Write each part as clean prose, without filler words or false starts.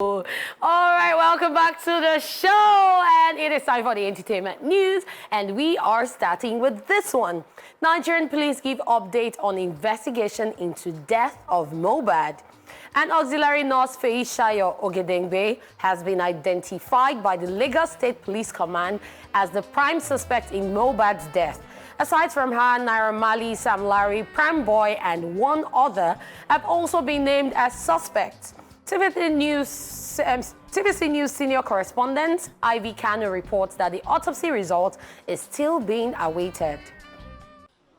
All right, welcome back to the show, and it is time for the entertainment news, and we are starting with this one. Nigerian police give update on investigation into death of Mohbad. An auxiliary nurse, Feyisayo Ogedengbe, has been identified by the Lagos State Police Command as the prime suspect in Mohbad's death. Aside from her, Naira Marley, Sam Larry, Primeboy, and one other have also been named as suspects. TVC News senior correspondent Ivy Kanu reports that the autopsy result is still being awaited.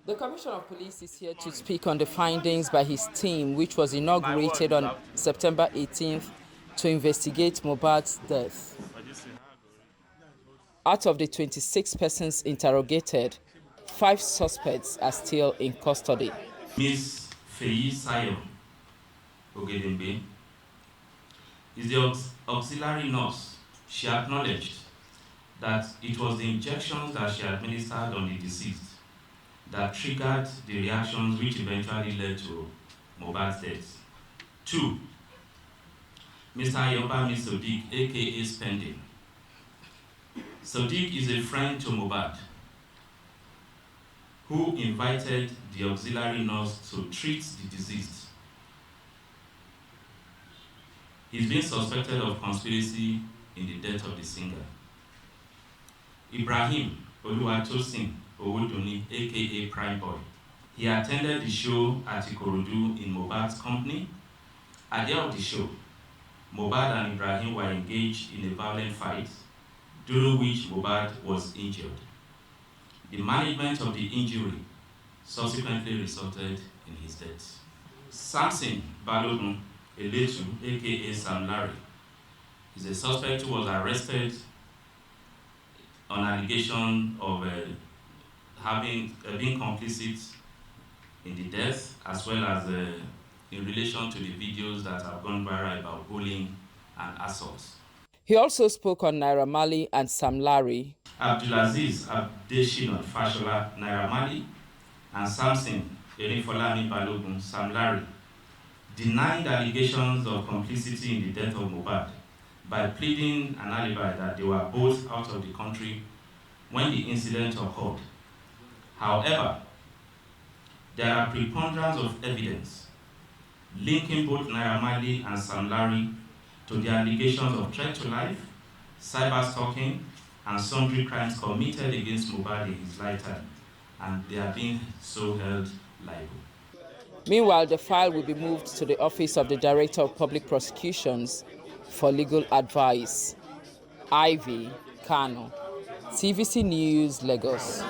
The Commissioner of Police is here to speak on the findings by his team, which was inaugurated on September 18th to investigate Mohbad's death. Out of the 26 persons interrogated, 5 suspects are still in custody. Ms Feyisayo Ogedengbe is the auxiliary nurse. She acknowledged that it was the injections that she administered on the deceased that triggered the reactions which eventually led to Mohbad's death. 2. Mr. Ayobami Sodiq, aka Spending. Sodiq is a friend to Mohbad who invited the auxiliary nurse to treat the deceased. He's been suspected of conspiracy in the death of the singer. Ibrahim Oluwatosin Owoduni, aka Primeboy. He attended the show at Ikorodu in Mohbad's company. At the end of the show, Mohbad and Ibrahim were engaged in a violent fight, during which Mohbad was injured. The management of the injury subsequently resulted in his death. Samson Balogun Eletu, aka Sam Larry, is a suspect who was arrested on allegation of being complicit in the death, as well as in relation to the videos that have gone viral about bullying and assault. He also spoke on Naira Marley and Sam Larry. Abdulaziz Abdeshinot Fashola Naira Marley and Samson Erinfolami Balogun Sam Larry denied allegations of complicity in the death of Mohbad by pleading an alibi that they were both out of the country when the incident occurred. However, there are preponderance of evidence linking both Naira Marley and Sam Larry to the allegations of threat to life, cyber stalking, and sundry crimes committed against Mohbad in his lifetime, and they are being so held liable. Meanwhile, the file will be moved to the Office of the Director of Public Prosecutions for legal advice. Ivy Kanu, TVC News, Lagos.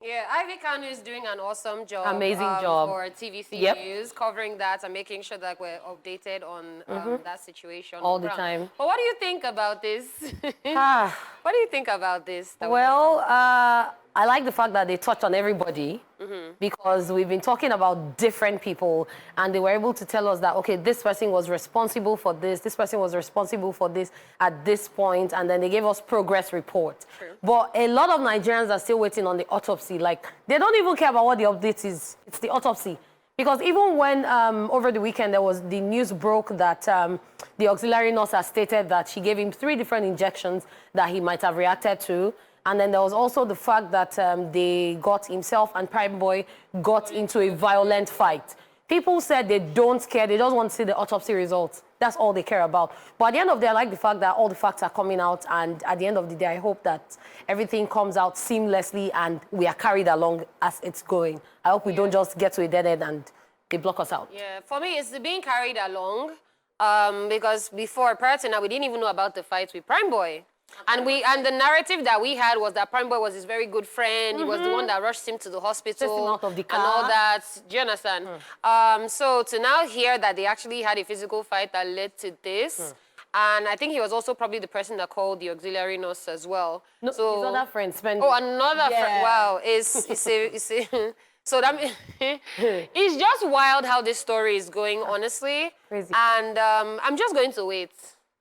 Yeah, Ivy Kanu is doing an awesome job. Amazing job. For TVC Yep. News, covering that and making sure that we're updated on that situation. All the time. But what do you think about this? Ah. What do you think about this? Well, I like the fact that they touched on everybody because we've been talking about different people, and they were able to tell us that, okay, this person was responsible for this person was responsible for this at this point, and then they gave us progress report. True. But a lot of Nigerians are still waiting on the autopsy. Like, they don't even care about what the update is. It's the autopsy. Because even when over the weekend the news broke that the auxiliary nurse has stated that she gave him 3 different injections that he might have reacted to. And then there was also the fact that himself and Primeboy got into a violent fight. People said they don't care, they just want to see the autopsy results. That's all they care about. But at the end of the day, I like the fact that all the facts are coming out, and at the end of the day, I hope that everything comes out seamlessly and we are carried along as it's going. I hope we don't just get to a dead end and they block us out. Yeah, for me, it's being carried along because prior to now, we didn't even know about the fight with Primeboy. And the narrative that we had was that Primeboy was his very good friend. He was the one that rushed him to the hospital Out of the car. and all that. Do you understand? So to now hear that they actually had a physical fight that led to this, and I think he was also probably the person that called the auxiliary nurse as well. No, so, his other friend, Spending. Oh, another friend. Wow, so that it's just wild how this story is going, honestly. Crazy. And I'm just going to wait.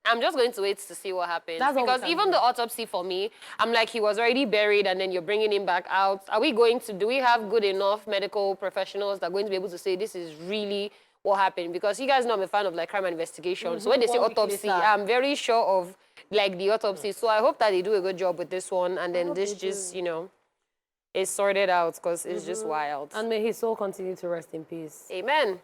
I'm just going to wait to see what happens. Because even the autopsy for me, I'm like, he was already buried and then you're bringing him back out. Do we have good enough medical professionals that are going to be able to say this is really what happened, because you guys know I'm a fan of like crime and investigation. So when they say autopsy, I'm very sure of like the autopsy. So I hope that they do a good job with this one, and then this just, you know, is sorted out, because it's just wild. And may his soul continue to rest in peace. Amen.